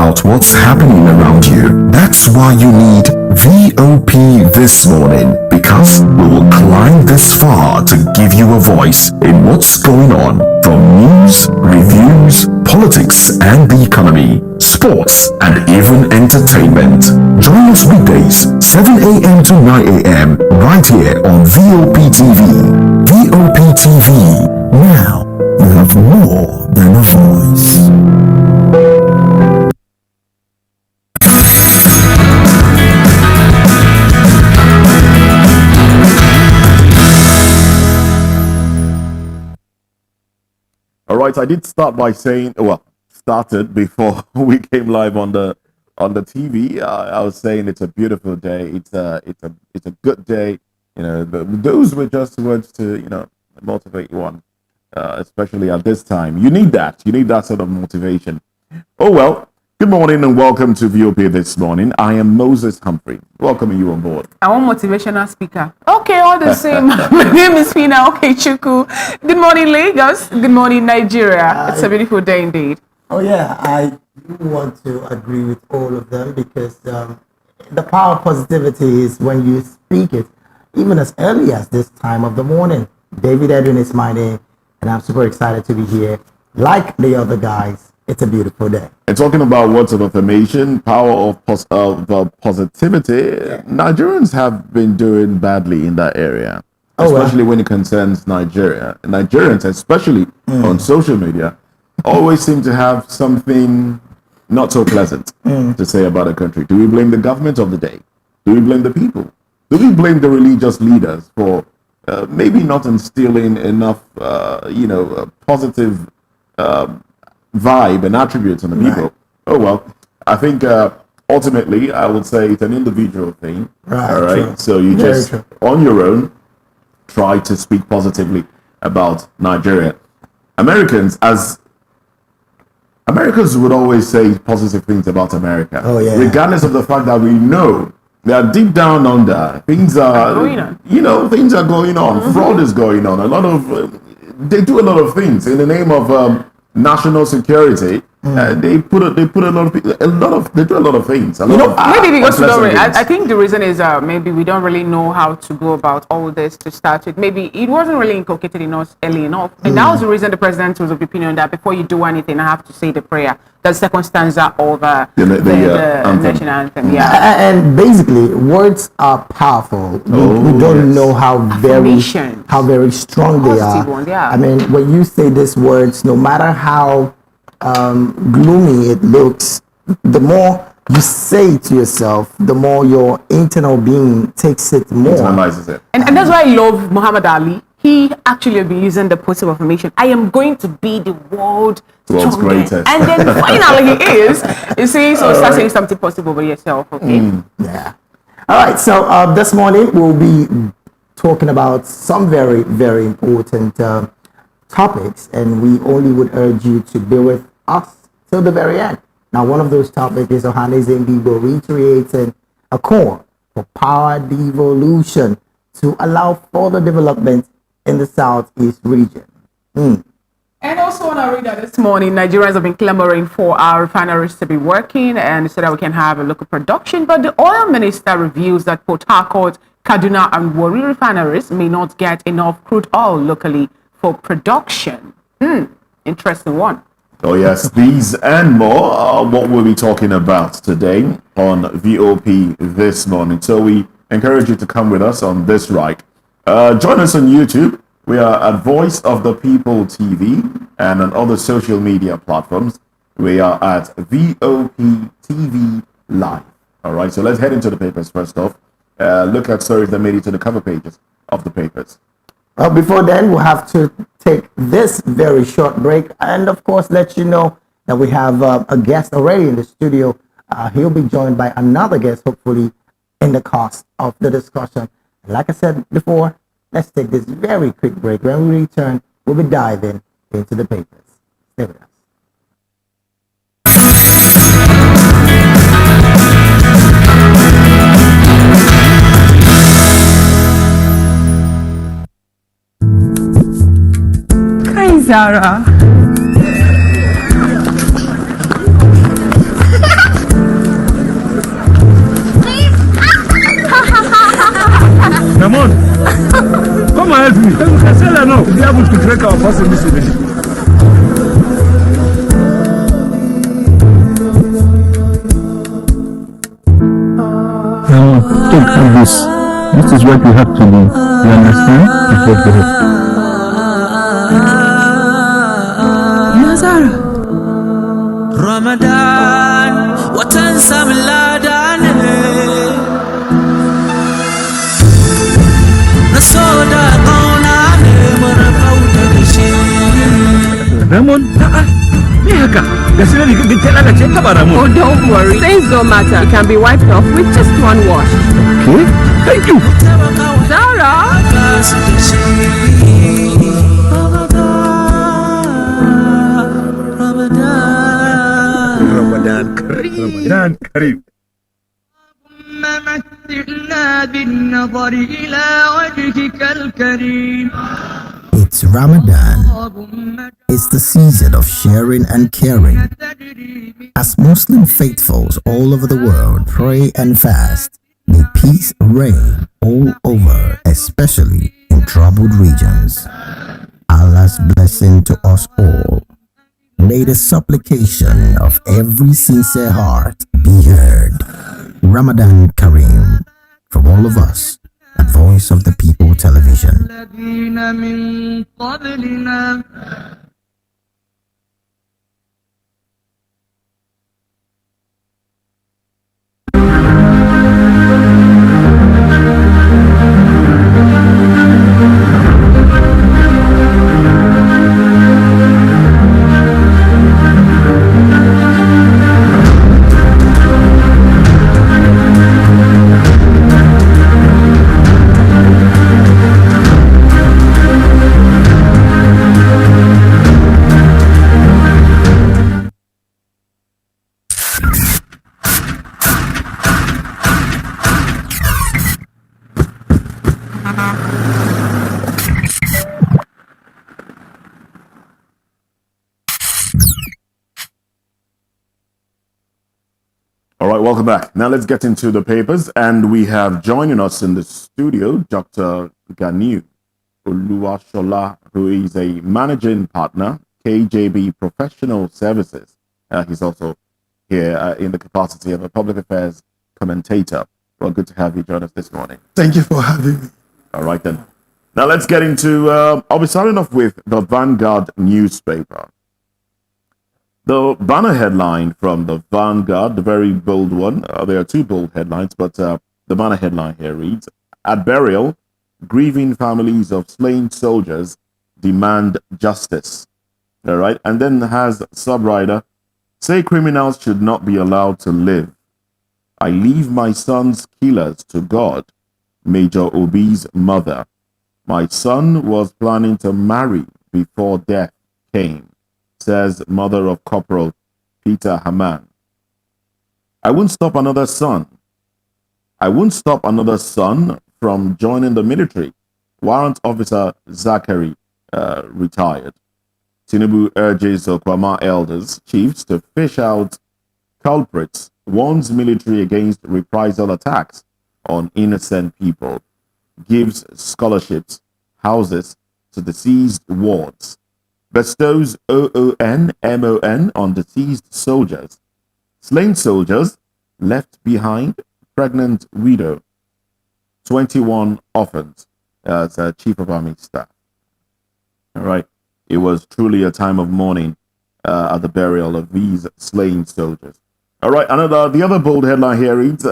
about what's happening around you. That's why you need VOP this morning, because we will climb this far to give you a voice in what's going on, from news, reviews, politics and the economy, sports and even entertainment. Join us weekdays 7 a.m. to 9 a.m. right here on VOP TV. VOP TV. Now you have more than a voice. All right, I did start by saying, started before we came live on the TV. I was saying it's a beautiful day. It's a good day. You know, those were just words to motivate one, especially at this time. You need that. You need that sort of motivation. Oh well. Good morning and welcome to VOP this morning. I am Moses Humphrey. Welcoming you on board. I want motivational speaker. Okay, all the same. My name is Fina Okechukwu. Good morning, Lagos. Good morning, Nigeria. It's a beautiful day indeed. Oh yeah, I do want to agree with all of them because the power of positivity is when you speak it, even as early as this time of the morning. David Edwin is my name, and I'm super excited to be here. Like the other guys, it's a beautiful day. And talking about words of affirmation, power of positivity, Nigerians have been doing badly in that area, especially when it concerns Nigeria. Nigerians, especially on social media, always seem to have something not so pleasant to say about a country. Do we blame the government of the day? Do we blame the people? Do we blame the religious leaders for maybe not instilling enough, positive vibe and attributes on the people? Right. Oh well, I think ultimately I would say it's an individual thing. Right. All right. True. So you just on your own try to speak positively about Nigeria. Americans would always say positive things about America. Oh yeah. Regardless of the fact that we know that deep down under things are going on. Things are going on. Mm-hmm. Fraud is going on. They do a lot of things in the name of national security. They do a lot of things. Maybe because we don't really, I think the reason is maybe we don't really know how to go about all this to start with. Maybe it wasn't really inculcated in us early enough. And that was the reason the president was of the opinion that before you do anything, I have to say the prayer. The second stanza of the national anthem. Yeah. And basically, words are powerful. We don't know how very strong they are. Ones, yeah. I mean, when you say these words, no matter how gloomy it looks, the more you say it to yourself, the more your internal being takes it more. Internalizes it. And that's why I love Muhammad Ali. He actually been using the positive affirmation. I am going to be the world's greatest. And then finally he is. You see, so start saying something positive over yourself, okay? Yeah. All right, so this morning we'll be talking about some very, very important topics, and we only would urge you to be with us till the very end. Now, one of those topics is Ohane Zembibo reiterating a call for power devolution to allow further development in the Southeast region. And also on our radar this morning, Nigerians have been clamoring for our refineries to be working and so that we can have a local production. But the oil minister reveals that Port Harcourt, Kaduna and Warri refineries may not get enough crude oil locally for production. Interesting one. Oh yes, these and more are what we'll be talking about today on VOP this morning. So we encourage you to come with us on this ride. Join us on YouTube. We are at Voice of the People TV, and on other social media platforms, we are at VOP TV Live. All right, so let's head into the papers first off. Look at stories that made it to the cover pages of the papers. Before then, we'll have to take this very short break and, of course, let you know that we have a guest already in the studio. He'll be joined by another guest, hopefully, in the course of the discussion. Like I said before, let's take this very quick break. When we return, we'll be diving into the papers. Stay with us. Zara. take our first in this evening. Take this. This is what you have to do. You understand? Before the rest. Nazara Ramadan watan samladan Nasoda kauna ne marabauta bishi Ramon, me haka. Da sai riga din ta lalace ta ba Ramon. Oh, don't worry. Things don't matter. It can be wiped off with just one wash. Okay? Thank you. Zara! Ramadan Kareem. Ramadan Kareem. متعنا بالنظر إلى وجهك الكريم It's Ramadan. It's the season of sharing and caring. As Muslim faithfuls all over the world pray and fast, may peace reign all over, especially in troubled regions. Allah's blessing to us all. May the supplication of every sincere heart be heard. Ramadan Kareem, from all of us at Voice of the People Television. الذين من قبلنا All right, welcome back. Now let's get into the papers. And we have joining us in the studio Dr. Ganiu Oluwashola, who is a managing partner, KJB Professional Services. He's also here in the capacity of a public affairs commentator. Well, good to have you join us this morning. Thank you for having me. All right, then. Now let's get into, I'll be starting off with the Vanguard newspaper. The banner headline from the Vanguard, the very bold one, there are two bold headlines, but the banner headline here reads, "At burial, grieving families of slain soldiers demand justice." All right, and then has subrider, "Say criminals should not be allowed to live. I leave my son's killers to God." Major Obi's mother, "My son was planning to marry before death came," says mother of Corporal Peter Haman. I won't stop another son from joining the military." Warrant Officer Zachary retired. Tinubu urges Okwama elders, chiefs to fish out culprits, warns military against reprisal attacks on innocent people, gives scholarships, houses to deceased wards, bestows OON, MON on deceased soldiers, slain soldiers, left behind, pregnant widow, 21 orphans, as Chief of Army Staff. All right. It was truly a time of mourning at the burial of these slain soldiers. All right. The other bold headline here reads,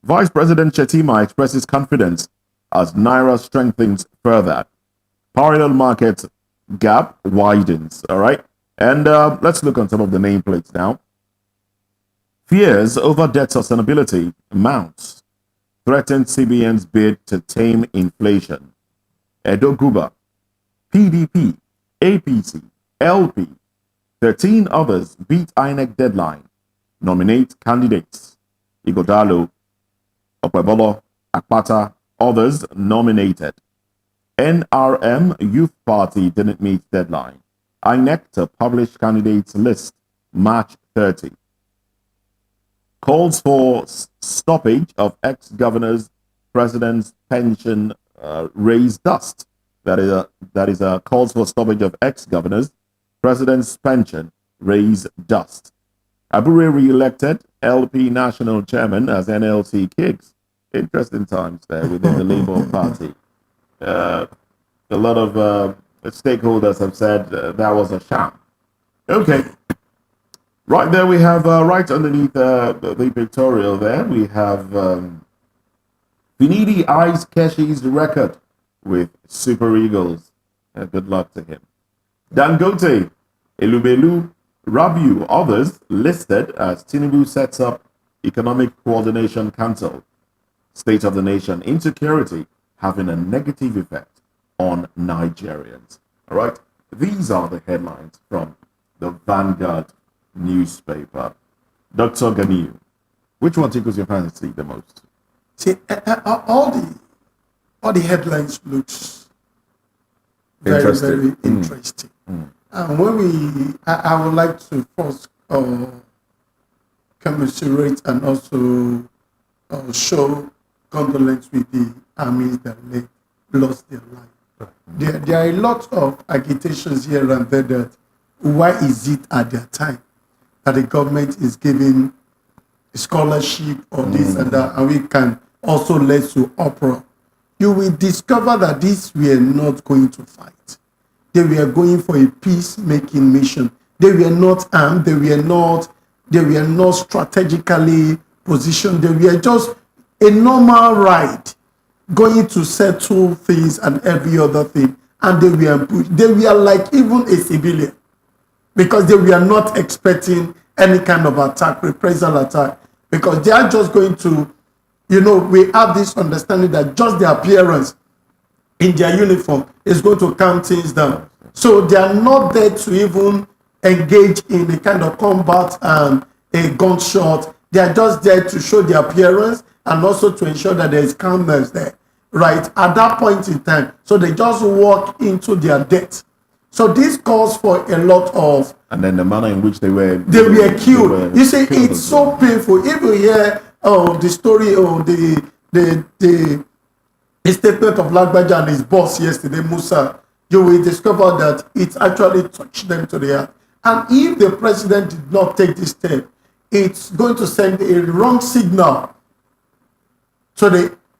Vice President Chetima expresses confidence as Naira strengthens further. Parallel market gap widens. All right. And let's look on some of the nameplates now. Fears over debt sustainability mounts. Threatens CBN's bid to tame inflation. Edo Guba, PDP, APC, LP, 13 others beat INEC deadline. Nominate candidates. Igodalo, Opebolo, Akpata, others nominated. NRM Youth Party didn't meet deadline. INEC to publish candidates list March 30. Calls for stoppage of ex-governors' president's pension raise dust. That is calls for stoppage of ex-governors. President's pension raise dust. Abure re-elected LP national chairman as NLC kicks. Interesting times there within the Labour Party. A lot of stakeholders have said that was a sham. Okay. Right there we have, right underneath the pictorial there, we have Finidi eyes Keshi's record with Super Eagles. Good luck to him. Dangote, Elubelu, Rabiu, others listed as Tinubu sets up Economic Coordination Council. State of the nation, insecurity having a negative effect on Nigerians. All right, these are the headlines from the Vanguard newspaper. Dr. Ganiu, which one tickles your fancy the most? See, all the headlines looks very, Interesting. very interesting. And when I would like to first commiserate and also show condolence with the armies that lost their life. Right. There are a lot of agitations here and there that why is it at their time that the government is giving scholarship or this and that, and we can also lead to uproar. You will discover that these were not going to fight. They were going for a peacemaking mission. They were not armed. They were not strategically positioned. They were just a normal ride going to settle things and every other thing. And they were like even a civilian, because they were not expecting any kind of attack, reprisal attack, because they are just going to, we have this understanding that just the appearance in their uniform is going to calm things down. So they are not there to even engage in a kind of combat and a gunshot. They are just there to show their appearance and also to ensure that there is calmness there, right? At that point in time. So they just walk into their death. So this calls for a lot of... And then the manner in which they were killed. You see, it's so painful. If you hear the story of the statement of Lagbaja and his boss yesterday, Musa, you will discover that it actually touched them to the heart. And if the president did not take this step, it's going to send a wrong signal to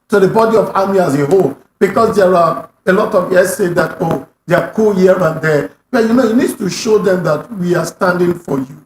the body of army as a whole, because there are a lot of essays that, they are cool here and there. But you need to show them that we are standing for you.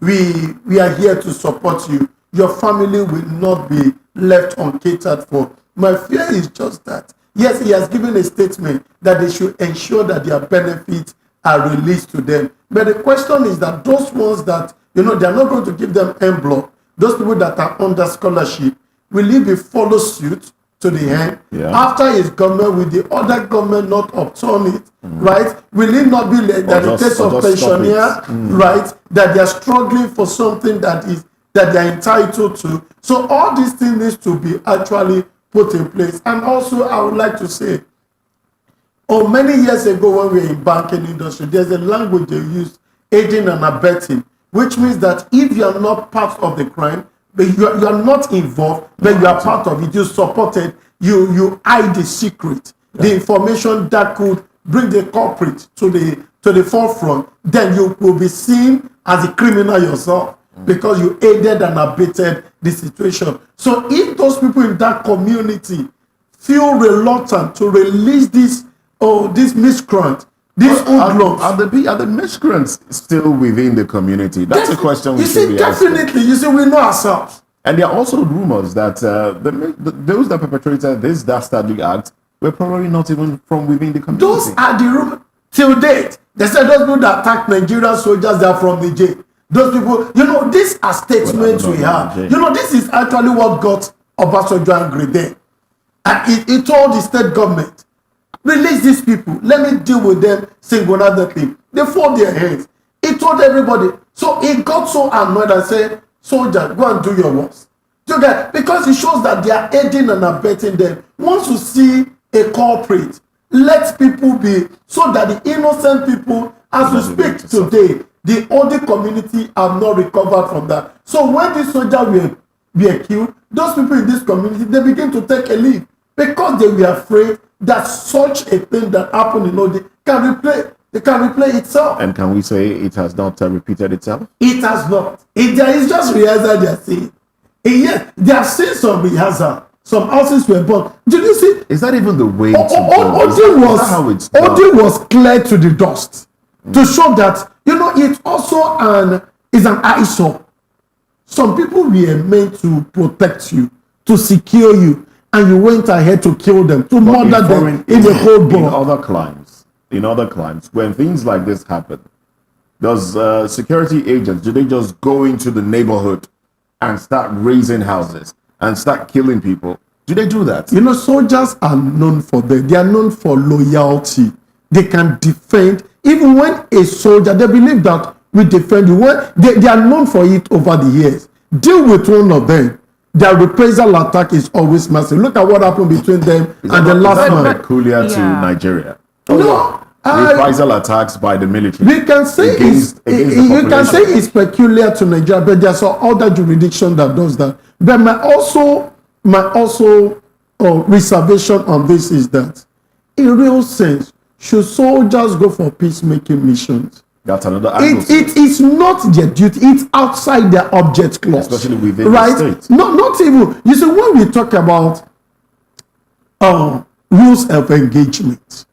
We are here to support you. Your family will not be left uncatered for. My fear is just that. Yes, he has given a statement that they should ensure that their benefits are released to them. But the question is that those ones that, they are not going to give them en bloc, those people that are under scholarship, will he be follow suit to the end? Yeah. After his government, will the other government not upturn it, right? Will it not be like that in case of pensioner, right? That they are struggling for something that they are entitled to. So all these things needs to be actually put in place. And also, I would like to say, many years ago when we were in banking industry, there's a language they use, aiding and abetting, which means that if you are not part of the crime, but you are not involved, but you are part of it, you supported, you hide the secret, the information that could bring the culprit to the forefront, then you will be seen as a criminal yourself, because you aided and abetted the situation. So if those people in that community feel reluctant to release this miscreant, these hoodlums, are the miscreants still within the community? That's a question we should be asking. Definitely. You see, we know ourselves. And there are also rumors that those that perpetrated this dastardly act were probably not even from within the community. Those are the rumors. Till date, they said those people that attacked Nigerian soldiers, they are from the jail. Those people, these are statements we have. This is actually what got Obasanjo angry there. And he told the state government, release these people. Let me deal with them single-handedly. They fold their hands. He told everybody. So he got so annoyed and said, soldiers, go and do your worst. Because it shows that they are aiding and abetting them. Once you see a culprit, let people be, so that the innocent people, as we speak today, the older community have not recovered from that. So when these soldiers were killed, those people in this community, they begin to take a leave because they were afraid that such a thing that happened in OJ can replay itself. And can we say it has not repeated itself? It has not. It's just rehearsal they are saying. Yes, they are saying some rehearsal. Some houses were burned. Did you see? Is that even the way to go? OJ was cleared to the dust to show that, it also is an eyesore. Some people were meant to protect you, to secure you, and you went ahead to kill them, to murder them in the whole board. In other climes, when things like this happen, does security agents, do they just go into the neighborhood and start raising houses and start killing people? Do they do that? Soldiers are known for that. They are known for loyalty. They can defend. Even when a soldier, they believe that we defend you. They are known for it over the years. Deal with one of them. Their reprisal attack is always massive. Look at what happened between them and the last man. Peculiar to Nigeria. No. Reprisal attacks by the military. We can say it's peculiar to Nigeria, but there's other jurisdiction that does that. But my reservation on this is that, in real sense, should soldiers go for peacemaking missions? That's another angle. It is not their duty. It's outside their object clause, especially within the state. Not even. You see, when we talk about rules of engagement.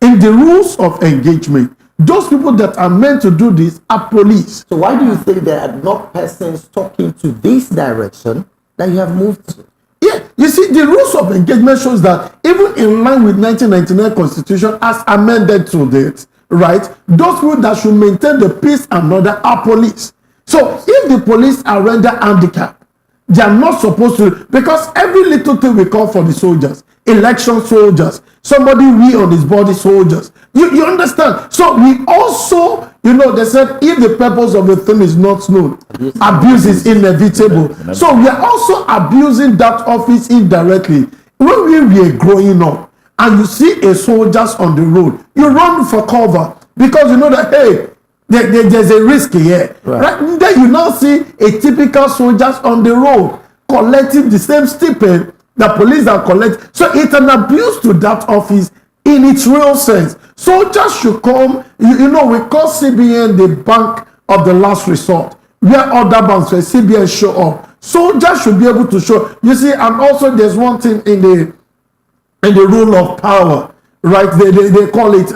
In the rules of engagement, those people that are meant to do this are police. So why do you think there are not persons talking to this direction that you have moved to? Yeah, you see, the rules of engagement shows that even in line with 1999 Constitution as amended to date, right, those people that should maintain the peace and order are police. So if the police are rendered handicapped, they are not supposed to, because every little thing we call for the soldiers, election soldiers, somebody on his body soldiers. You understand? So we also, they said if the purpose of the thing is not known, abuse is inevitable. So we are also abusing that office indirectly. When we were growing up and you see a soldiers on the road, you run for cover because you know that, hey, there's a risk here. Right? Then you now see a typical soldiers on the road collecting the same stipend the police are collecting. So it's an abuse to that office in its real sense. Soldiers should come. We call CBN the bank of the last resort, where other banks, where CBN show up. Soldiers should be able to show. You see, and also there's one thing in the rule of power, right? They call it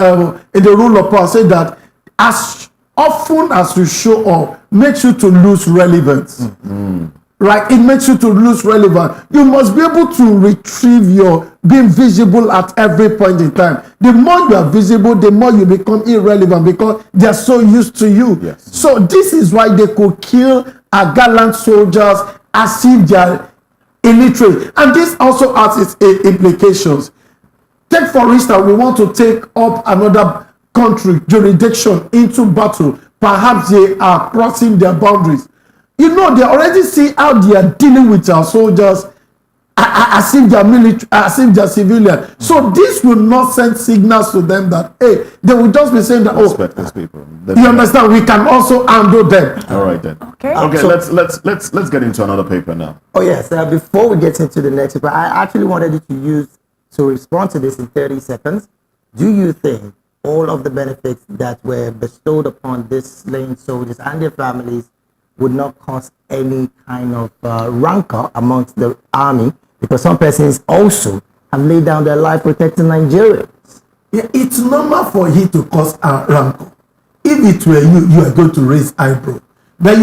in the rule of power, say that as often as you show up, makes you to lose relevance. Mm-hmm. Right, it makes you to lose relevance. You must be able to retrieve your being visible at every point in time. The more you are visible, the more you become irrelevant because they are so used to you. Yes. So this is why they could kill a gallant soldiers as if they are illiterate. And this also has its implications. Take for instance, we want to take up another country jurisdiction into battle. Perhaps they are crossing their boundaries. They already see how they are dealing with our soldiers as if they are military, as if they are civilian. So this will not send signals to them that, hey, they will just be saying that, respect these people. You understand? We can also handle them. All right then. Okay. So, let's get into another paper now. Oh yes. Before we get into the next paper, I actually wanted you to respond to this in 30 seconds. Do you think all of the benefits that were bestowed upon these slain soldiers and their families would not cause any kind of rancor amongst the army, because some persons also have laid down their life protecting Nigeria? Yeah, it's normal for it to cause a rancor. If it were you are going to raise eyebrow. But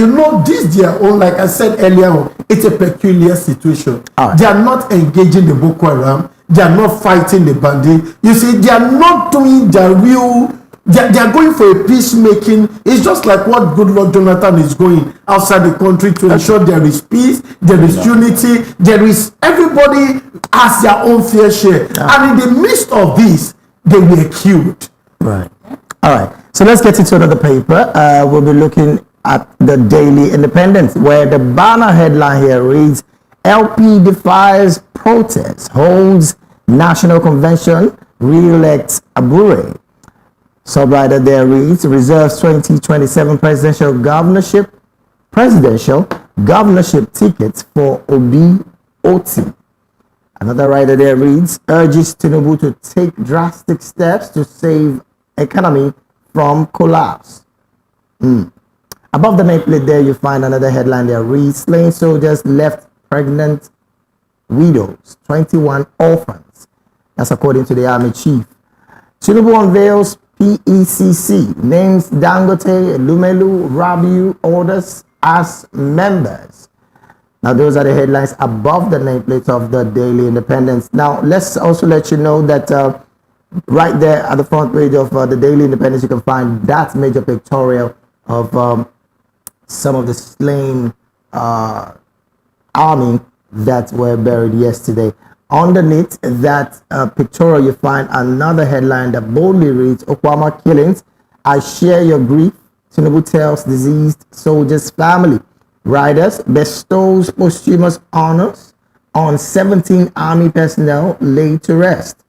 this their own, like I said earlier on, it's a peculiar situation. Right. They are not engaging the Boko Haram. They are not fighting the bandit. You see, they are not doing their real. They are going for a peacemaking. It's just like what Goodluck Jonathan is going outside the country to ensure there is peace, there is unity, there is everybody has their own fair share. And in the midst of this, they were killed. Right. All right. So let's get into another paper. We'll be looking at the Daily Independent, where the banner headline here reads, LP defies protest, holds national convention, re-elects Abure. Subwriter there reads, reserves 2027 presidential governorship tickets for Obi Oti. Another writer there reads, urges Tinubu to take drastic steps to save economy from collapse. Above the nameplate there, you find another headline there reads, slain soldiers left pregnant widows, 21 orphans. That's according to the army chief. Tinubu unveils PECC, names Dangote, Lumelu, Rabiu, orders as members. Now, those are the headlines above the nameplate of the Daily Independence. Now, let's also let you know that right there at the front page of the Daily Independence, you can find that major pictorial of some of the slain army that were buried yesterday. Underneath that pictorial, you find another headline that boldly reads, Okwama killings, I share your grief. Tinubu tells deceased soldiers' family. Riders bestows posthumous honors on 17 army personnel laid to rest.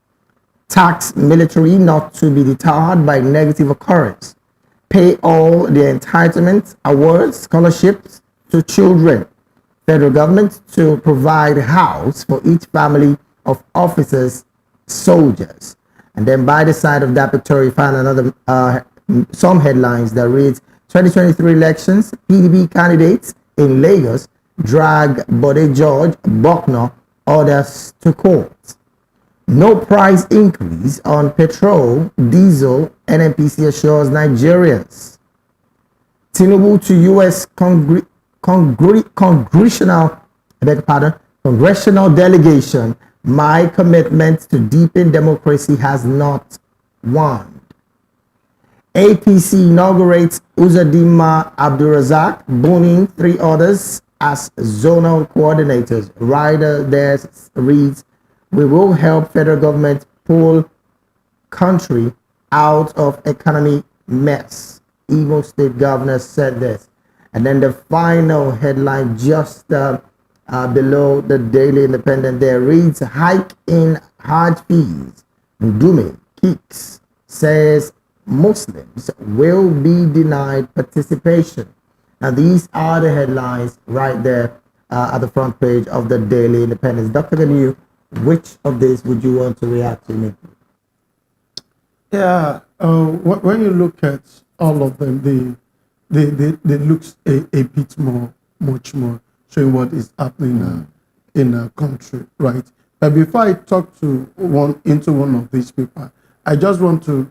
Tax military not to be deterred by negative occurrence. Pay all their entitlements, awards, scholarships to children. Federal government to provide house for each family of officers, soldiers. And then by the side of that pictorial, you find another some headlines that reads 2023 elections, PDP candidates in Lagos drag Bode George Bucknor orders to court. No price increase on petrol, diesel, NNPC assures Nigerians. Tinubu to U.S. congressional delegation, my commitment to deepen democracy has not waned. APC inaugurates Uzadima Abdurazak, boning 3 others as zonal coordinators. Rider there reads, we will help federal government pull country out of economy mess. Imo State governor said this. And then the final headline just below the Daily Independent there reads, hike in Hajj fees. Ndume Kicks says Muslims will be denied participation. Now these are the headlines right there at the front page of the Daily Independence. Dr. Ganu, which of these would you want to react to? Yeah, when you look at all of them, they look a bit much more showing what is happening in a country, right? But before I talk into one of these people, I just want to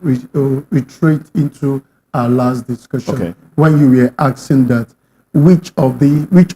retreat into our last discussion when you were asking that which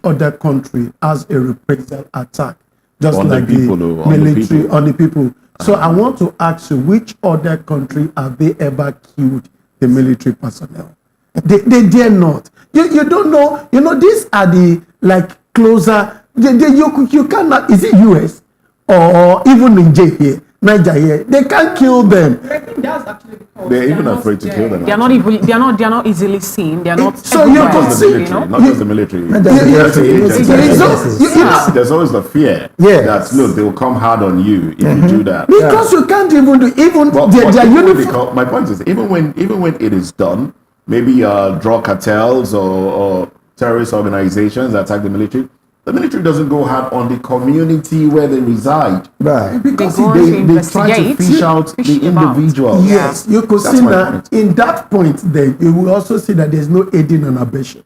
other country has a reprisal attack just on like the military on the people. So I want to ask you, which other country have they ever killed the military personnel? They dare not. You don't know. You know, these are the like closer. You cannot. Is it US or even Niger here? They can't kill them. I think that's actually because They're even afraid to kill them. They're not even. They're not easily seen. They're not. So you everywhere, can see, Not just the military. There's always the fear that look, they will come hard on you if you do that. Because you can't even do their uniform. My point is, even when it is done, maybe drug cartels or terrorist organizations attack the military. The military doesn't go hard on the community where they reside. Right. Because they try to fish out the individual. Yes, you could see that in that point then, you will also see that there's no aiding and abetting.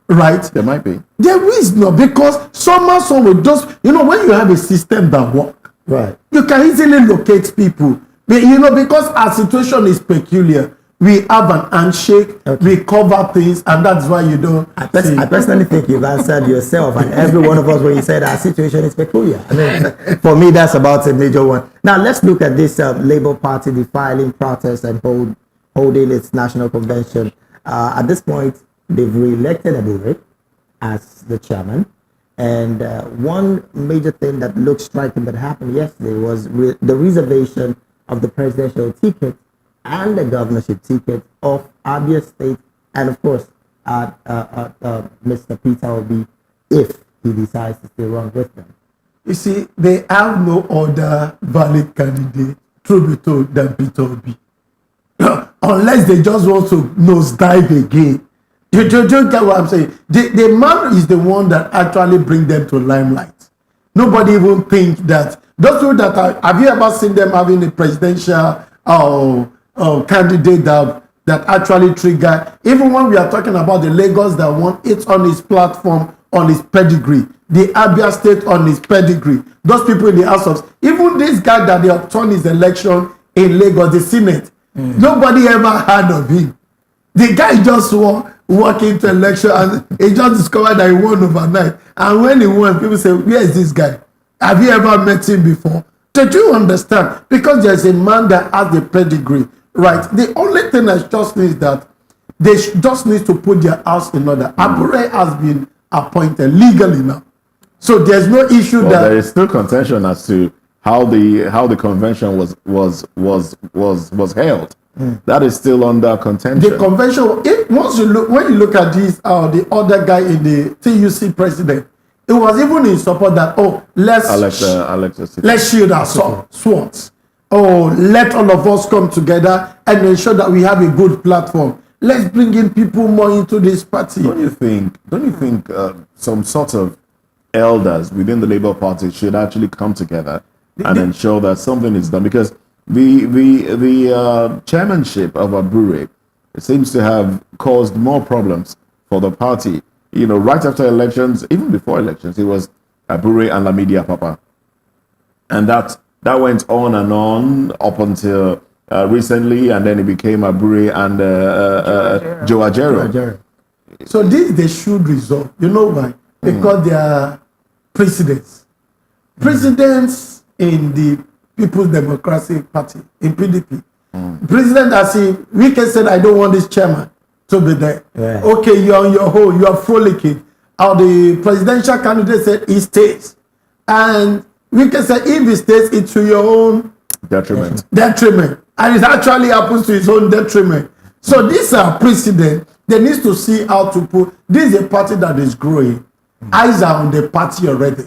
Right? There might be. There is no, because someone will just, when you have a system that works, right, you can easily locate people. But, because our situation is peculiar, we have an handshake, we cover things, and that's why you don't. I personally think you've answered yourself, and every one of us when you said our situation is peculiar. I mean, for me, that's about a major one. Now, let's look at this Labour Party defiling protest and holding its national convention. At this point, they've re-elected Abure as the chairman. And one major thing that looked striking that happened yesterday was the reservation of the presidential ticket and the governorship ticket of Abia State, and of course, Mr. Peter Obi, if he decides to still run with them. You see, they have no other valid candidate, truth be told, than Peter Obi. Unless they just want to nosedive again. You don't get what I'm saying. The man is the one that actually brings them to limelight. Nobody even think that those people that are, have you ever seen them having a presidential candidate that actually trigger, even when we are talking about the Lagos that won, it's on his platform, on his pedigree, the Abia state on his pedigree, those people in the House of, even this guy that they obtained his election in Lagos, the Senate, nobody ever heard of him. The guy just walk into election and he just discovered that he won overnight. And when he won, people say, where is this guy? Have you ever met him before? Did you understand? Because there's a man that has the pedigree, right? The only thing that just needs that they just need to put their house in order. Abure has been appointed legally now. So there's no issue that there is still contention as to how the convention was held. That is still under contention. the convention, once you look, when you look at this, the other guy in the TUC president, it was even in support that, let's shield our swords. Oh, let all of us come together and ensure that we have a good platform. Let's bring in people more into this party. Don't you think some sort of elders within the Labour Party should actually come together and ensure that something is done? Because the chairmanship of Abure, it seems to have caused more problems for the party. You know, right after elections, even before elections, it was Abure and Lamidi Apapa, and that went on and on up until recently, and then it became Abure and Joe Ajero. So this they should resolve. You know why? Because they are presidents. Presidents in the People's Democratic Party, in PDP. President as if Wike said, I don't want this chairman to be there. Yeah. Okay, you're on your own, you are frolicking. Or the presidential candidate said he stays. And Wike said, if he stays, it's to your own detriment. And it actually happens to his own detriment. So these are precedent. They need to see how to put, this is a party that is growing. Eyes are on the party already.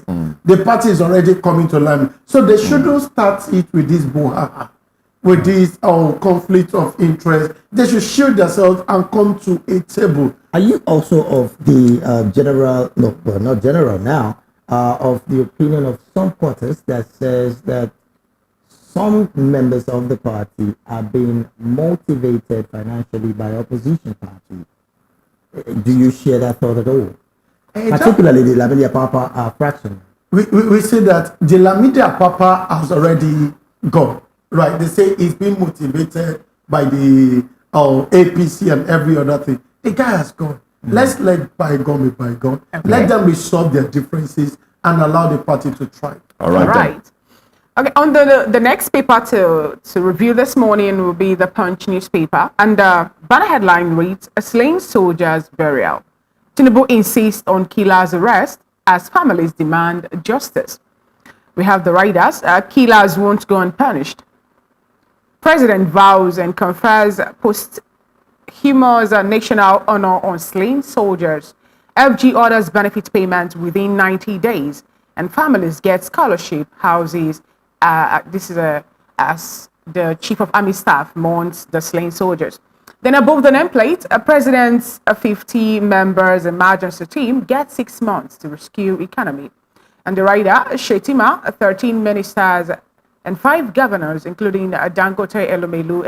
The party is already coming to line. So they shouldn't start it with this brouhaha, with this conflict of interest. They should shield themselves and come to a table. Are you also of the general, no, well, not general now, of the opinion of some quarters that says that some members of the party are being motivated financially by opposition parties? Do you share that thought at all? Particularly the Lamidi Apapa fraction. We say that the Lamidi Apapa has already gone, right? They say he's been motivated by the APC and every other thing. The guy has gone. Let's let bygone be bygone. Okay. Let them resolve their differences and allow the party to try. All right. Okay, on the next paper to review this morning will be the Punch newspaper. And the banner headline reads, A Slain Soldier's Burial. Tinubu insists on killer's arrest as families demand justice. We have the writers, killers won't go unpunished. President vows and confers posthumous national honor on slain soldiers. FG orders benefit payment within 90 days. And families get scholarship, houses. This is as the Chief of Army Staff mourns the slain soldiers. Then above the nameplate, a president's 50 members emergency team gets 6 months to rescue economy. And the writer, Shetima, 13 ministers and 5 governors, including Dangote Elumelu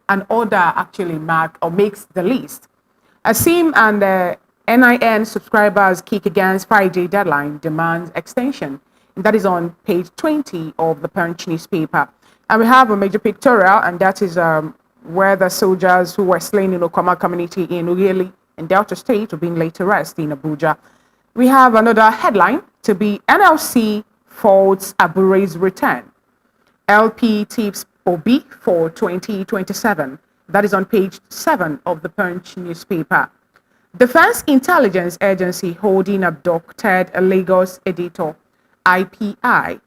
an order actually makes the list. ASIM and NIN subscribers kick against Friday deadline, demands extension. And that is on page 20 of the Punch newspaper. And we have a major pictorial, and that is where the soldiers who were slain in Okama community in Ughelli in Delta State were being laid to rest in Abuja. We have another headline to be NLC faults Abure's return. LP tips Obi for 2027. That is on page 7 of the Punch newspaper. Defense Intelligence Agency holding abducted a Lagos editor, IPI.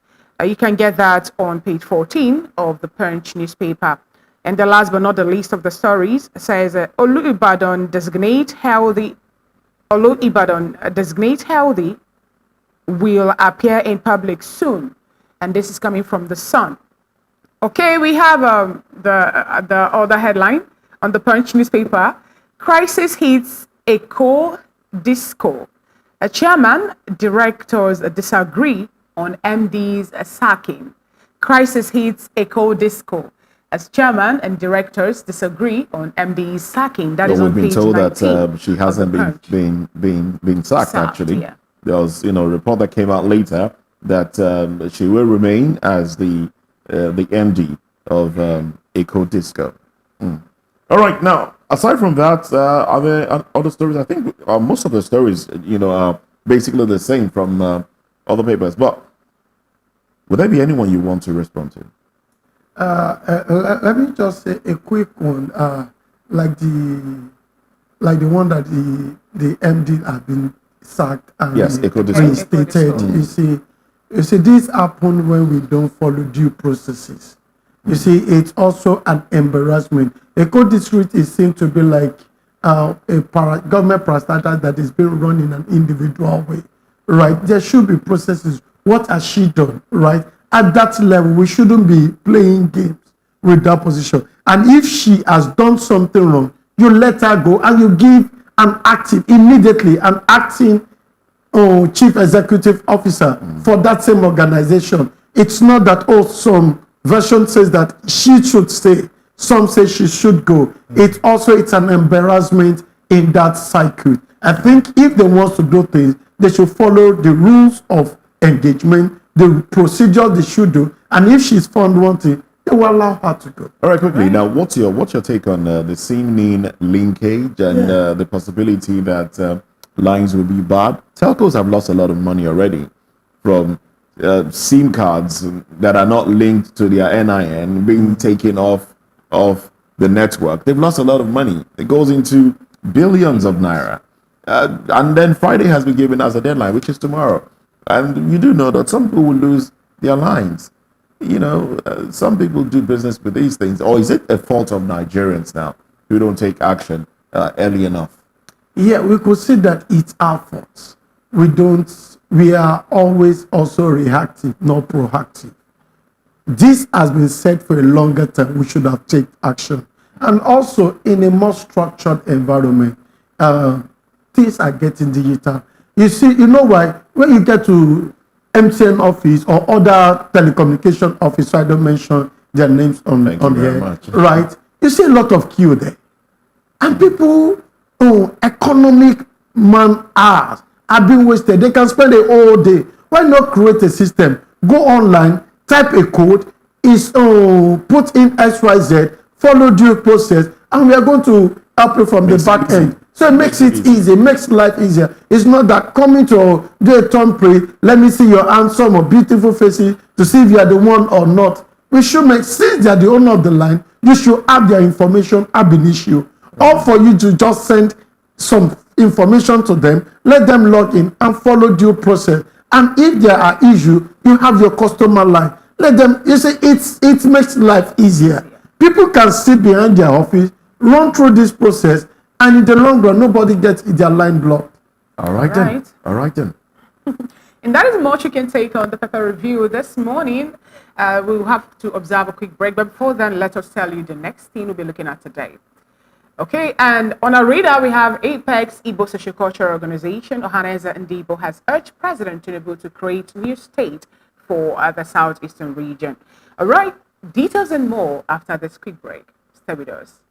You can get that on page 14 of the Punch newspaper. And the last but not the least of the stories says Olu Ibadan designate healthy will appear in public soon. And this is coming from The Sun. Okay, we have the other headline on the Punch newspaper. Crisis hits Eco Disco. A chairman, directors disagree on MD's sacking. Crisis hits Eco Disco as chairman and directors disagree on MD's sacking. That is We've on been page told 19 that she hasn't of the Punch. been sacked. Actually, yeah. there was a report that came out later that she will remain as the MD of Eco Disco. All right, now aside from that, are there other stories? I think most of the stories, are basically the same from other papers. But would there be anyone you want to respond to? Let me just say a quick one, like the one that the MD have been sacked and Yes, Eco Disco. reinstated. You see, this happen when we don't follow due processes. You see, it's also an embarrassment. Eco District is seen to be like government parastatal that is being run in an individual way, right? There should be processes. What has she done, right? At that level, we shouldn't be playing games with that position. And if she has done something wrong, you let her go and you give immediately an acting chief executive officer for that same organization. It's not that, some version says that she should stay, some say she should go. It's an embarrassment in that cycle. I think if they want to do things, they should follow the rules of engagement, the procedure they should do, and if she's found wanting, they will allow her to go. All right, quickly. Now, what's your take on the SIM-NIN linkage and the possibility that lines will be bad? Telcos have lost a lot of money already from SIM cards that are not linked to their NIN being taken off the network. They've lost a lot of money. It goes into billions of naira. And then Friday has been given as a deadline, which is tomorrow. And you do know that some people will lose their lines. Some people do business with these things. Or is it a fault of Nigerians now who don't take action early enough? Yeah, we could see that it's our fault. We are always also reactive, not proactive. This has been said for a longer time. We should have taken action. And also in a more structured environment, things are getting digital. You see, you know why? When you get to MTN office or other telecommunication office, so I don't mention their names on here, right? You see a lot of queue there. And people, economic man hours are being wasted. They can spend a whole day. Why not create a system? Go online, type a code, is put in XYZ, follow due process, and we are going to help you from the back end. So it makes it easy, makes life easier. It's not that coming to do a turn pray, let me see your handsome or beautiful faces to see if you are the one or not. We should make, since they are the owner of the line, you should have their information ab initio. Or for you to just send some information to them, let them log in and follow due process. And if there are issues, you have your customer line. Let them, you see, it makes life easier. People can sit behind their office, run through this process, and in the long run, nobody gets their line blocked. All right then. And that is much you can take on the paper review this morning. We'll have to observe a quick break. But before then, let us tell you the next thing we'll be looking at today. Okay, and on our radar, we have Apex Igbo Sociocultural Organization. Ohaneze Ndibo has urged President Tinubu to create new state for the southeastern region. All right, details and more after this quick break. Stay with us.